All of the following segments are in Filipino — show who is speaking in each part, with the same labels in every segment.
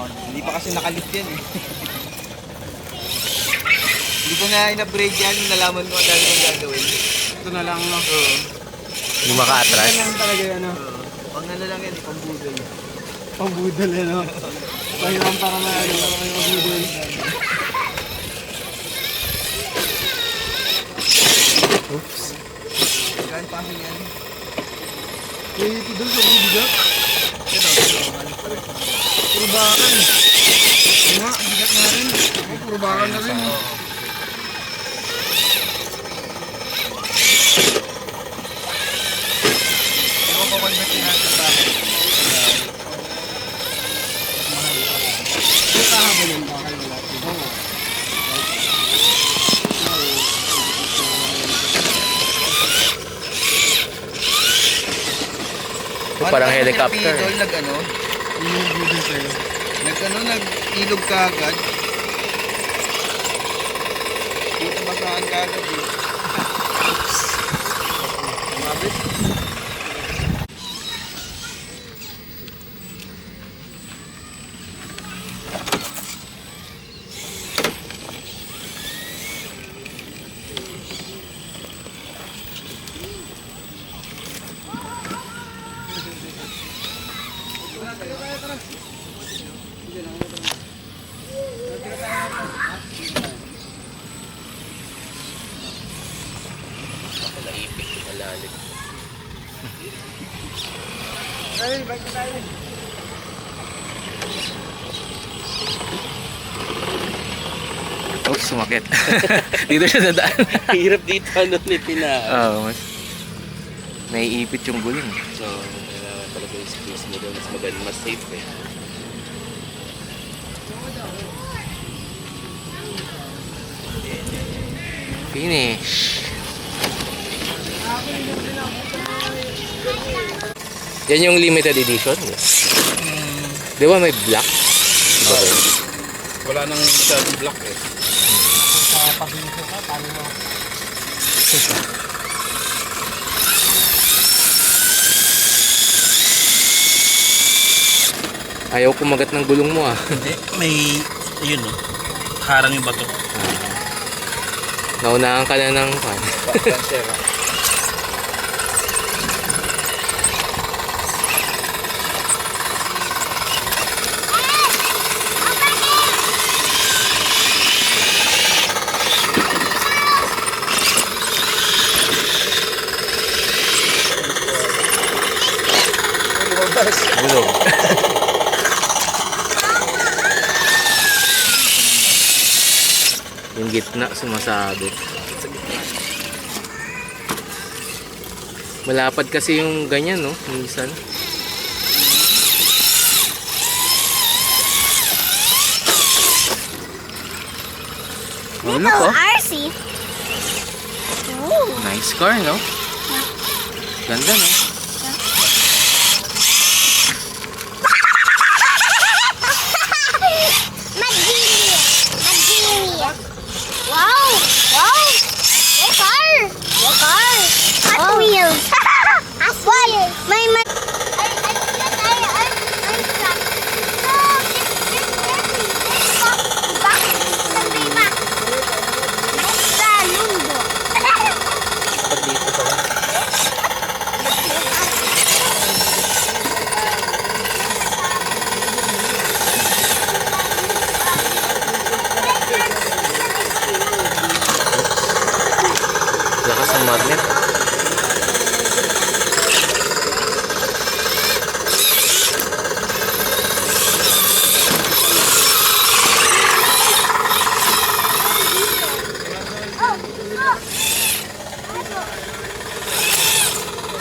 Speaker 1: Hindi pa kasi nakalift yan eh. Hindi ko nga ina-break yan, nalaman ko ang dami kong gagawin.
Speaker 2: Ito na lang, no?
Speaker 1: Oo.
Speaker 3: Hindi maka-atras.
Speaker 2: Ito lang talaga yan, no?
Speaker 1: Pang ano lang yan, pambudol.
Speaker 2: Pambudol, yan, no? Pahiram para na, ano, para may pambudol.
Speaker 3: Oops.
Speaker 1: Saan pa kasi yan?
Speaker 2: Eh, ito doon sa bigat. Puro bakan. Oo nga, bigat na rin. Puro bakan na rin.
Speaker 1: Ano ko convertin natin ba?
Speaker 2: Ito kahaba yung bakal wala. Ito nga.
Speaker 3: Parang helicopter.
Speaker 1: Nag-ano?
Speaker 2: Yung video sa'yo.
Speaker 1: Nag-ilog ka agad. Dito basaan ka agad eh. Mabit.
Speaker 3: Naipit yung malalim.
Speaker 2: Ay, balik na tayo.
Speaker 3: Oops, sumakit. Dito siya nadaan.
Speaker 4: Hirap dito ano ni Pina.
Speaker 3: Oo, mas naiipit yung guling.
Speaker 4: So, kailangan talaga yung space mo doon. Mas maganda, mas safe eh.
Speaker 3: Finish. Yan yung limited edition. Di ba may black? Diba ba yun?
Speaker 4: Wala nang masyadong block eh.
Speaker 2: Sa pag-iso ka, paano mo?
Speaker 3: Ayaw kumagat ng gulong mo ah.
Speaker 4: Hindi, may, yun o. Harang yung bato.
Speaker 3: Naunahan ka na ng pan.
Speaker 1: Pansera.
Speaker 3: Gulong. Yung gitna sumasabit. Malapad kasi yung ganyan, no? Minsan. Ano ko?
Speaker 5: RC. Ooh.
Speaker 3: Nice car, no? Ganda, no?
Speaker 5: Wow! Wow! What car? What car? Hot Wheels. Hot Wheels. May
Speaker 3: Lakas ng magnet.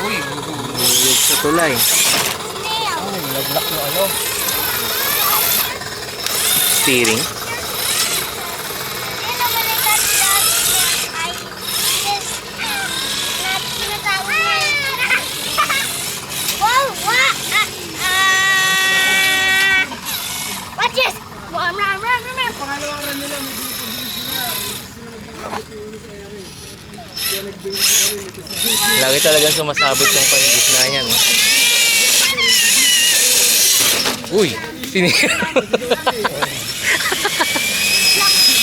Speaker 1: Uy,
Speaker 3: Ulit sa tulay.
Speaker 1: nag-lock yung ano.
Speaker 3: Steering.
Speaker 5: Wow! What? Watch this! Run, run, run, run, run!
Speaker 2: Pangalawang run nila, may
Speaker 3: Lagi talagang sumasabit yung panggitna niya, no? Uy! Tinira.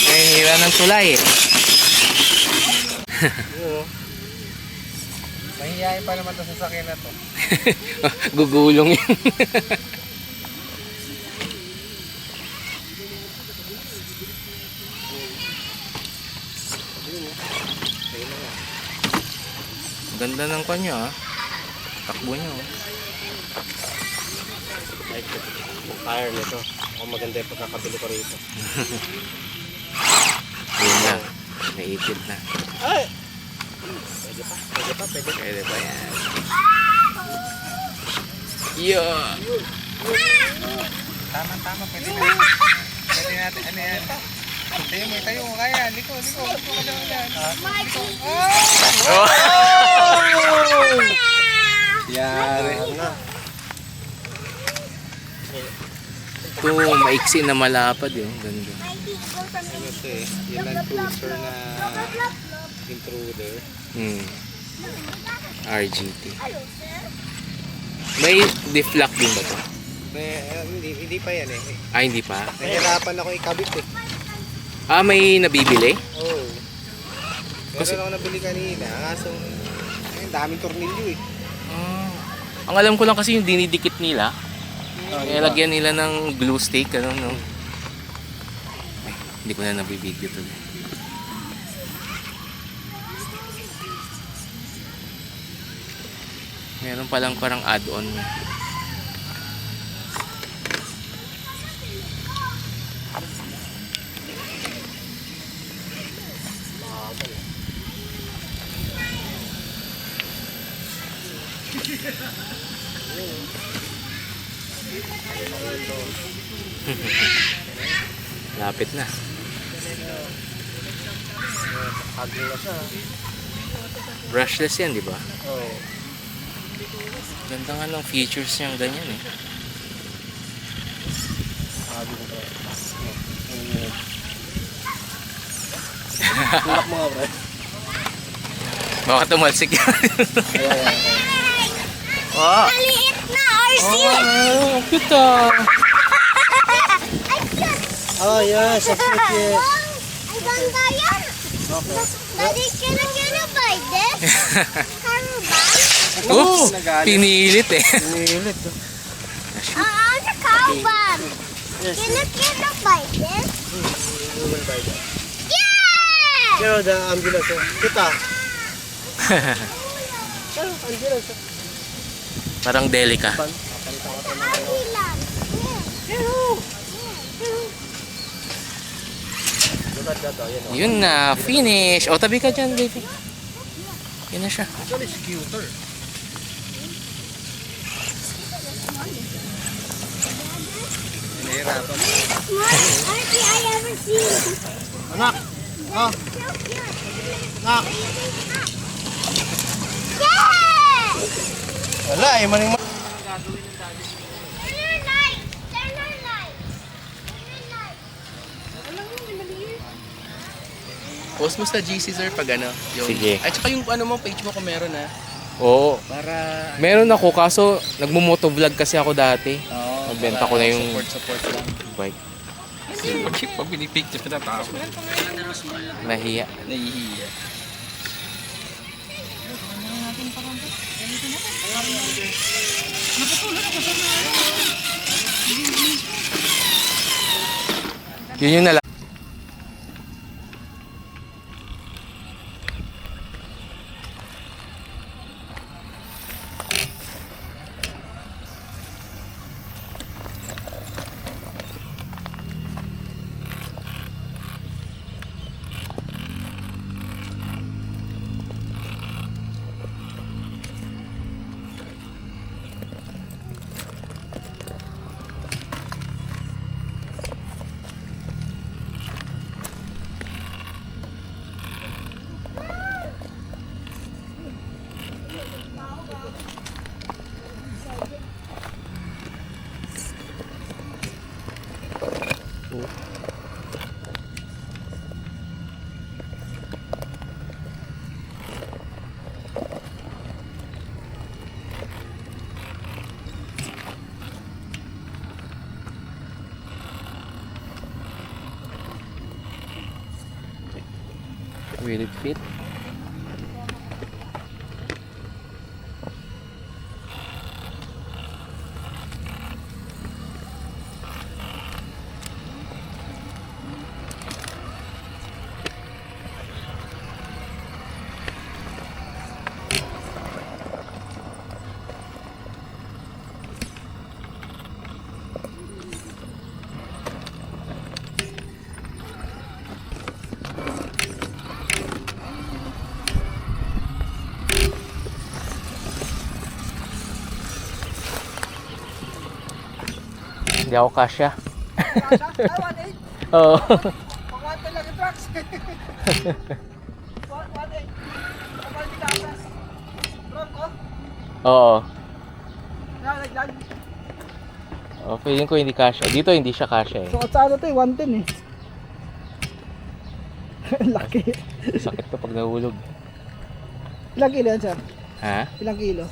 Speaker 3: Eh, hira ng tulay eh.
Speaker 2: Mahihayin pa naman ito sa sakyan na to.
Speaker 3: Gugulong yun. Ganda ng kanya ah. Takbo niya oh.
Speaker 2: Ay, tire nito. Ako maganda yung pagkakabili ko rito.
Speaker 3: Ayun na. Naitid na.
Speaker 2: Ay! Pwede pa, pwede pa, pwede.
Speaker 3: Pwede ba yan? Yeah!
Speaker 2: Tama, pwede na. Pwede natin, ano yan? Tayo mo, kaya. Liko ka daw. Yari.
Speaker 3: Ito, maiksi na malapad yun. Ganda.
Speaker 2: Ano ito eh? Yun ang cruiser na intruder.
Speaker 3: RGT. May deflock din ba to?
Speaker 2: Hindi pa yan eh.
Speaker 3: Ah, hindi pa?
Speaker 2: Nahirapan ako ikabit eh.
Speaker 3: Ah, may nabibili?
Speaker 2: Oo. Meron ako nabili kanina. Kaso, daming tornilyo eh.
Speaker 3: Ang alam ko lang kasi yung dinidikit nila. Lagyan nila ng glue stick, ano, no? Ay, hindi ko na nabibideo to. Meron palang parang add-on. Lapit na.
Speaker 2: Hagin na siya.
Speaker 3: Brushless yan, di ba?
Speaker 2: Oo.
Speaker 3: Ganda nga ng features niyang ganyan eh.
Speaker 2: Hagin na siya. Tulak mo nga, bro.
Speaker 3: Baka tumalsik yan. Oh!
Speaker 5: Maliit na, RC!
Speaker 3: Oh, cute ah!
Speaker 2: Oh, yes. So cute, yes.
Speaker 5: Ang ganda yan!
Speaker 2: Okay.
Speaker 5: Daddy, can I buy this? Caravan?
Speaker 3: Oops! Pinilit eh.
Speaker 2: Pinilit.
Speaker 5: I want a caravan!
Speaker 2: Yes.
Speaker 5: Can I buy this?
Speaker 2: We will buy that.
Speaker 5: Yeah!
Speaker 2: Pero the ambulance, kita. Pero ambulance.
Speaker 3: Parang delica.
Speaker 5: Ambulance!
Speaker 2: Look at that, oh, yan, oh.
Speaker 3: Yun na, finish. O, tabi ka dyan, baby. Yun na siya.
Speaker 2: Actually, scooter. Nahihirapan mo.
Speaker 5: Smart RC I ever seen.
Speaker 2: Anak! Oh! Anak!
Speaker 5: Yeah!
Speaker 2: Wala eh, maning
Speaker 5: Turn your light! Turn your light! Turn your light!
Speaker 4: Post mo sa GC sir pag ano. Yung,
Speaker 3: Sige.
Speaker 4: At saka yung ano mo, page mo kung meron ha.
Speaker 3: Oo.
Speaker 4: Para
Speaker 3: Meron ako, kaso nagmumotovlog kasi ako dati. Nagbenta ko na yung
Speaker 4: support lang.
Speaker 3: bike.
Speaker 4: Pag pinipicture na tao.
Speaker 3: Nahiya.
Speaker 4: Nahihiya.
Speaker 3: Yun yung nala. Will it fit? Hindi ako kasya. Oo.
Speaker 2: Pangwante lang yung trucks. 1.8. Kapal di kasas. Trunk ko.
Speaker 3: Oo.
Speaker 2: Nalaglag.
Speaker 3: Oh, feeling ko hindi kasya. Dito hindi siya kasya eh.
Speaker 2: So sa ano to eh, 110 eh. Laki.
Speaker 3: Sakit to pag nahulog.
Speaker 2: Ilang kilo yan sir?
Speaker 3: Ha?
Speaker 2: Ilang kilo?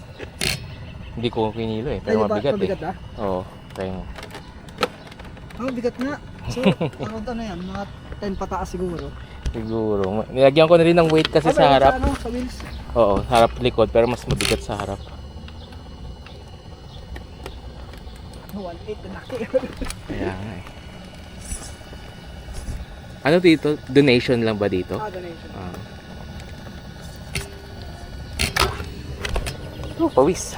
Speaker 3: Hindi ko kinilo eh. Pero mabigat eh.
Speaker 2: Mabigat na?
Speaker 3: Oo. Tayo mo.
Speaker 2: Oh, bigat nga. So, around ano yan, mga 10 pataas siguro.
Speaker 3: Siguro. Nilagyan ko na rin ng weight kasi sa harap.
Speaker 2: Sa, ano, sa wheels.
Speaker 3: Oo, harap likod pero mas mabigat sa harap.
Speaker 2: 1.8 na laki.
Speaker 3: Kaya nga eh. Ano dito? Donation lang ba dito?
Speaker 2: Donation.
Speaker 3: Ah. Oh, pawis.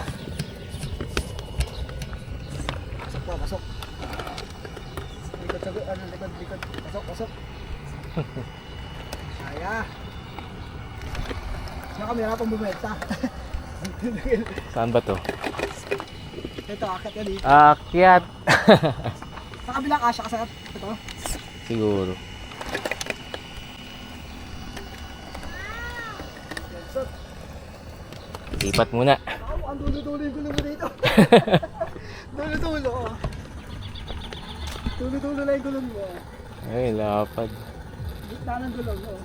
Speaker 2: Pasok po, pasok. Likod, ano, likod. Pasok, pasok. Kaya. Saka kami harapang bumeta.
Speaker 3: Saan ba to?
Speaker 2: Ito, akit ka dito.
Speaker 3: Akyat.
Speaker 2: Sa kabilang asya kasi ito.
Speaker 3: Siguro.
Speaker 2: So,
Speaker 3: Lipat muna.
Speaker 2: ang dulo-dulo yung gulong mo dito. Dulo-dulo, oh. Dulo-dulo na yung gulong mo.
Speaker 3: Ay, lapad.
Speaker 2: Gitna ng gulong mo.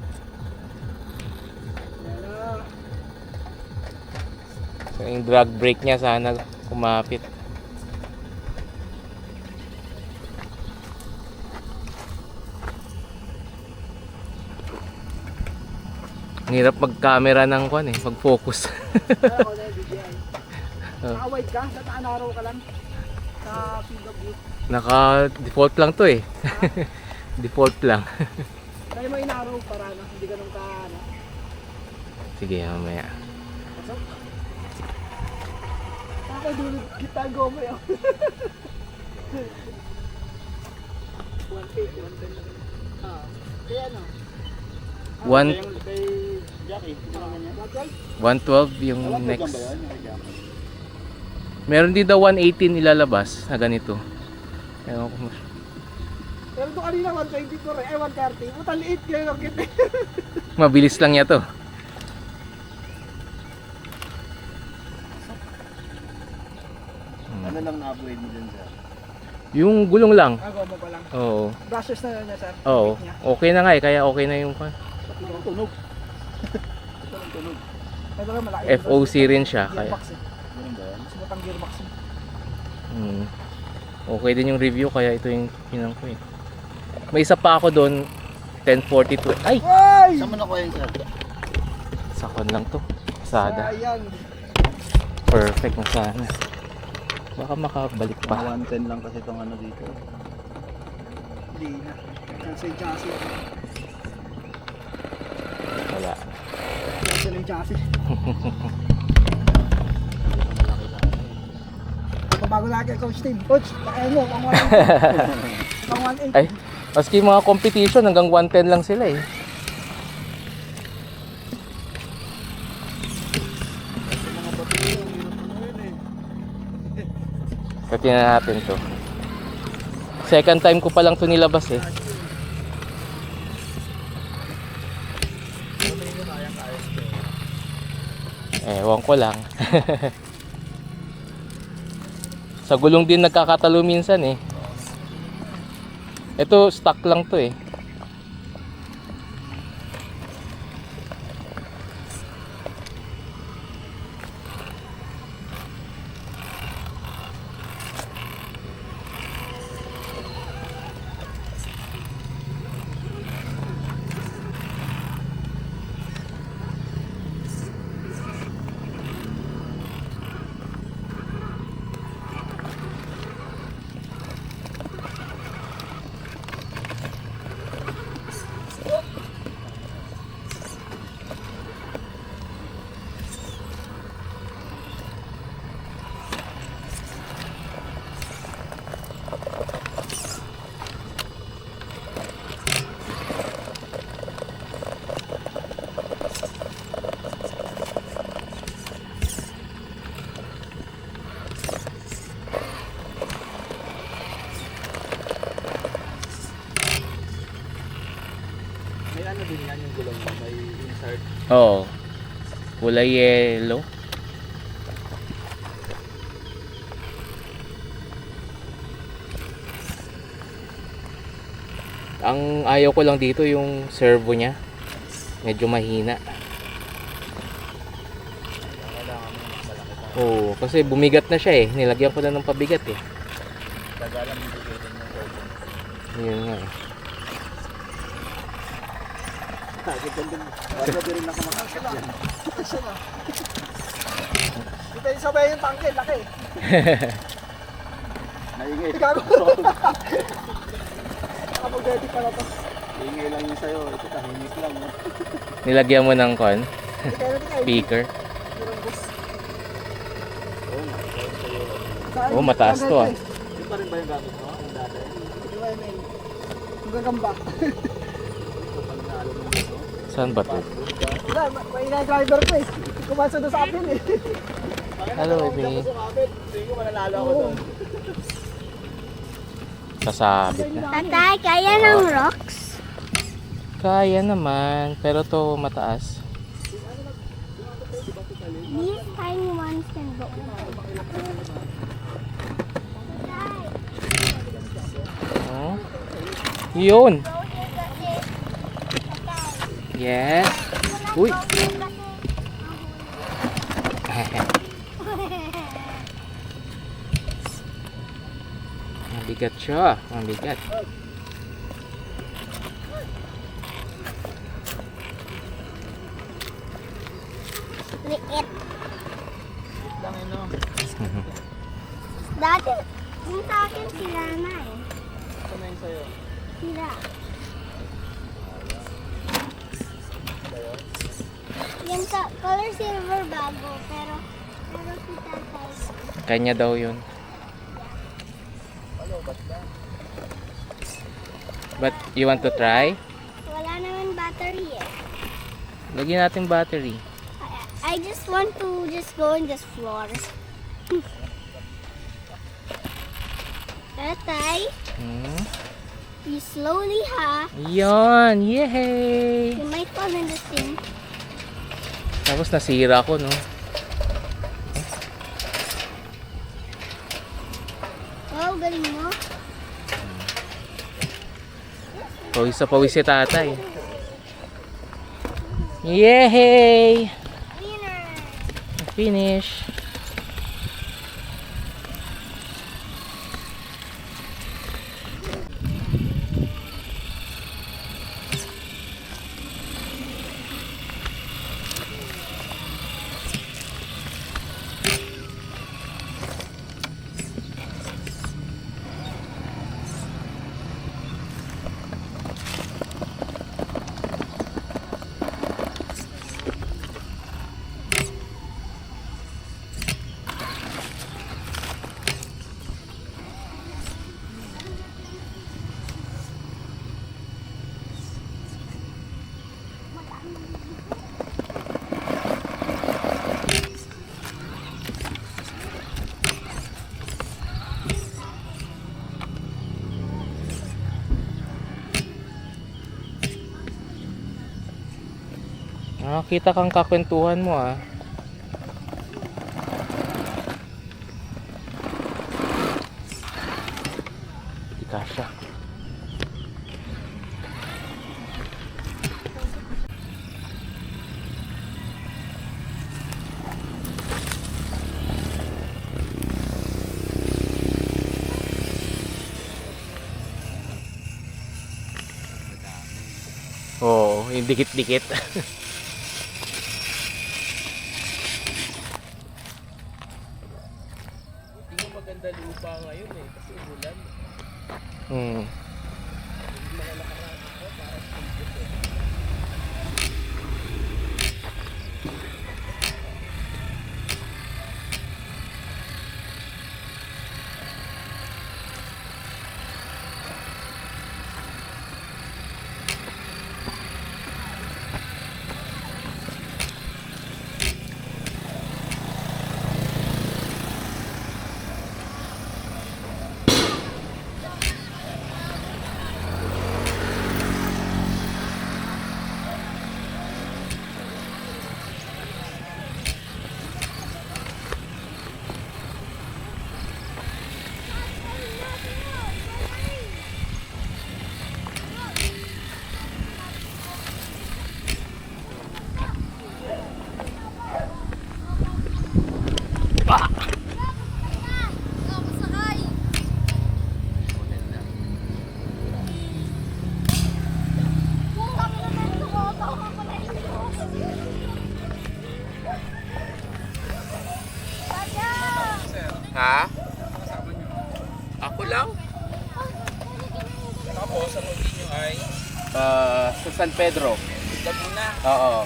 Speaker 2: Yan na.
Speaker 3: So, yung drag brake niya sana kumapit. Ang hirap mag-camera ng kwan eh, mag-focus.
Speaker 2: Ako na yung DJI. Naka-wide ka? Naka-narrow ka lang? Sa field of view?
Speaker 3: Naka-default lang to eh. Default lang.
Speaker 2: Kaya mo inarrow para ano, hindi ganun ka ano.
Speaker 3: Sige, mamaya.
Speaker 2: Pasok. Ako dulo, kita ang goma yun. 1.8, 1.10 lang. Kaya ano?
Speaker 3: One-
Speaker 2: Kay Jackie, hindi naman yan.
Speaker 3: 112 yung next. Meron din daw 118 ilalabas na ganito. Ewan ko mas-
Speaker 2: Pero doon kanina 124 eh, 130. Puta liit kayo lang kita.
Speaker 3: Mabilis lang niya to.
Speaker 4: Ano lang na-upgrade mo dun, sir?
Speaker 3: Yung gulong lang.
Speaker 2: Goma pa lang.
Speaker 3: Oo.
Speaker 2: Brushes na yun niya sir.
Speaker 3: Oo.
Speaker 2: Niya.
Speaker 3: Okay na nga eh, kaya okay na yung kwan.
Speaker 2: Tunog. Tunog. Ito lang malaki.
Speaker 3: FOC rin siya, kaya.
Speaker 2: Gearbox eh.
Speaker 4: Ganun ba yan?
Speaker 2: Sumat ang gearbox eh.
Speaker 3: Okay din yung review, kaya ito yung hinang ko eh. May isa pa ako doon, 1042. Ay!
Speaker 2: Ay!
Speaker 4: Saan mo nakuha yun, sir?
Speaker 3: Sa kwan lang to. Sada.
Speaker 2: Sayang.
Speaker 3: Perfect na sana. Baka makabalik pa.
Speaker 4: 110 lang kasi itong ano dito.
Speaker 2: Hindi na. Cancel yung chassis.
Speaker 3: Wala.
Speaker 2: Cancel yung chassis. Pabago lagi ang coach team. Coach, kaya mo, pang 1.8. Pang 1.8.
Speaker 3: Ay, maski mga competition hanggang 110 lang sila eh. Tingnan natin to. Second time ko pa lang to nilabas eh. Ewan ko lang. Sa gulong din nagkakatalo minsan eh. Ito stock lang to eh.
Speaker 4: gulong mo, may insert.
Speaker 3: Oo. Kulay yellow. Ang ayaw ko lang dito yung servo niya. Medyo mahina. Oo, kasi bumigat na siya eh. Nilagyan ko na ng pabigat eh.
Speaker 4: Tagalan bibigay din yung servo.
Speaker 3: Yun nga eh.
Speaker 2: Bago din rin ako makakit yan. Kita yung sabay yung tangke, laki.
Speaker 4: Naingay.
Speaker 2: Gago. Nakapag-ready pala to.
Speaker 4: Ingay lang yun sa'yo. Ito tahimik lang. No?
Speaker 3: Nilagyan mo ng kon,
Speaker 2: Kaya natin kayo.
Speaker 3: speaker.
Speaker 4: Oo nga. Ito sa'yo.
Speaker 3: Oh, mataas to ah.
Speaker 4: Yun pa rin ba yung gamit mo? Yung dati?
Speaker 2: Di ba yun eh? Yung gagamba.
Speaker 4: Ito pang nalo mo dito.
Speaker 3: Saan ba to?
Speaker 2: Wala, may ina-driver ko eh. Kumansa doon sa akin eh.
Speaker 3: Hello, baby.
Speaker 4: Tingin ko mananalo ako
Speaker 2: Oo.
Speaker 4: doon.
Speaker 3: Sasabit na.
Speaker 5: Tatay, kaya ng rocks?
Speaker 3: Kaya naman, pero to mataas.
Speaker 5: These tiny ones can go.
Speaker 3: Oh. Yun. Yes. Uy. Mabigat siya. Mabigat.
Speaker 5: Liit. Dati, yung sa akin sila na eh.
Speaker 4: Ito na yung sa'yo.
Speaker 5: Sila. Yan sa color silver bago, pero si tatay.
Speaker 3: Kanya daw yun. But you want to try?
Speaker 5: Wala naman battery eh.
Speaker 3: Lagyan natin battery.
Speaker 5: I just want to just go in this floor. Tatay,
Speaker 3: Hmm.
Speaker 5: you slowly ha.
Speaker 3: Yon, yehey!
Speaker 5: You might fall in this thing.
Speaker 3: Tapos nasira ko, no?
Speaker 5: Wow, galing mo.
Speaker 3: Pawis sa pawis si tatay. Yehey!
Speaker 5: Winner!
Speaker 3: Finish! Nakakita kang kakwentuhan mo ah. Di kasya. Oo, yung dikit-dikit.
Speaker 4: Hindi mo maganda lupa ngayon eh. Kasi ulan.
Speaker 3: Hmm.
Speaker 2: Tapos ang uwi nyo ay
Speaker 3: Sa San Pedro.
Speaker 2: Laguna.
Speaker 3: Oo.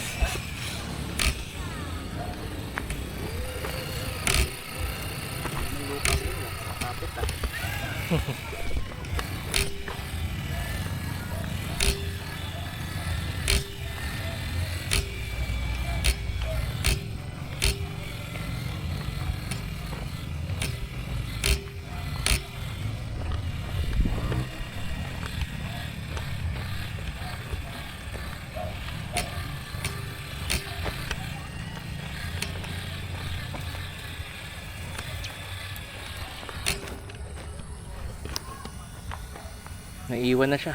Speaker 3: Naiwan na siya.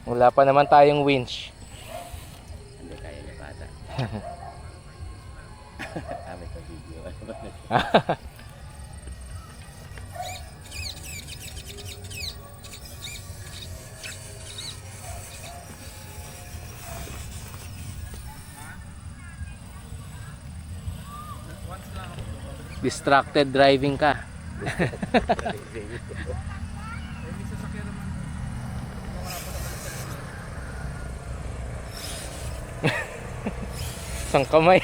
Speaker 3: Wala pa naman tayong winch.
Speaker 4: Hindi kaya niya bata. Kami sa video.
Speaker 3: Distracted driving ka. Isang kamay.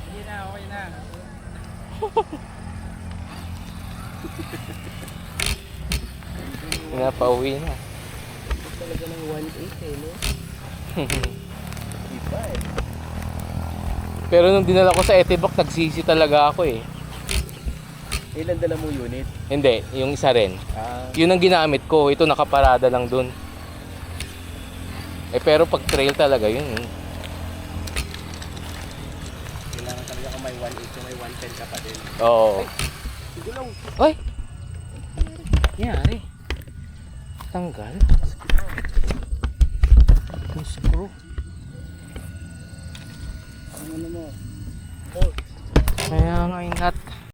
Speaker 2: Hindi na, okay na.
Speaker 3: Pinapauwi na.
Speaker 4: Talaga ng 1.8 eh, no? Iba eh.
Speaker 3: Pero nung dinala ko sa Etibak, nagsisi talaga ako eh.
Speaker 4: Ilan dala mo unit?
Speaker 3: Hindi, yung isa rin.
Speaker 4: Ah,
Speaker 3: Yun ang ginamit ko. Ito nakaparada lang dun. Eh pero pag trail talaga yun.
Speaker 4: kailangan talaga kung may 1.8 kung may 110 ka pa din.
Speaker 3: Oo.
Speaker 4: Sigulong.
Speaker 3: Ay! Nangyari. Tanggal. Yung screw.
Speaker 4: Ano mo?
Speaker 3: Kaya nga yung nut.